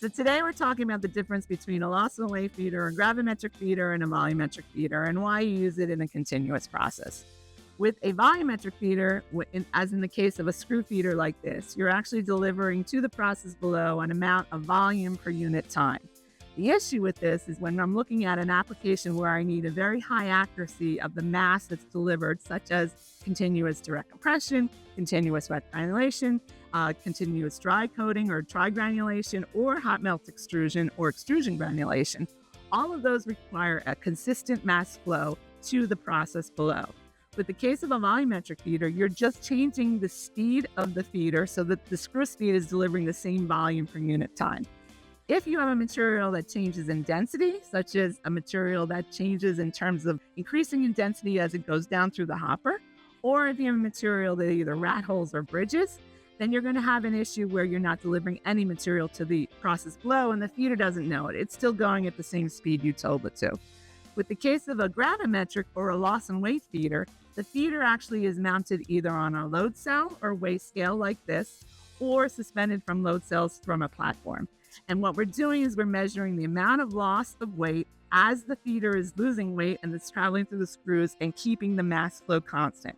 So today we're talking about the difference between a loss and weight feeder, a gravimetric feeder, and a volumetric feeder, and why you use it in a continuous process. With a volumetric feeder, as in the case of a screw feeder like this, you're actually delivering to the process below an amount of volume per unit time. The issue with this is when I'm looking at an application where I need a very high accuracy of the mass that's delivered, such as continuous direct compression, continuous wet granulation, continuous dry coating or dry granulation, or hot melt extrusion or extrusion granulation. All of those require a consistent mass flow to the process below. With the case of a volumetric feeder, you're just changing the speed of the feeder so that the screw speed is delivering the same volume per unit time. If you have a material that changes in density, such as a material that changes in terms of increasing in density as it goes down through the hopper, or if you have a material that either rat holes or bridges, then you're going to have an issue where you're not delivering any material to the process below and the feeder doesn't know it. It's still going at the same speed you told it to. With the case of a gravimetric or a loss and weight feeder, the feeder actually is mounted either on a load cell or weigh scale like this, or suspended from load cells from a platform. And what we're doing is we're measuring the amount of loss of weight as the feeder is losing weight and it's traveling through the screws and keeping the mass flow constant.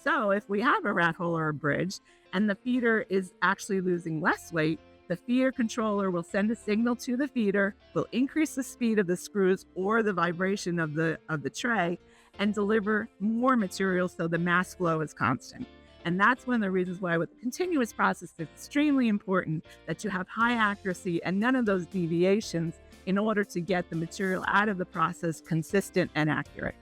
So if we have a rat hole or a bridge and the feeder is actually losing less weight, the feeder controller will send a signal to the feeder, will increase the speed of the screws or the vibration of the tray, and deliver more material so the mass flow is constant. And that's one of the reasons why with the continuous process, it's extremely important that you have high accuracy and none of those deviations in order to get the material out of the process consistent and accurate.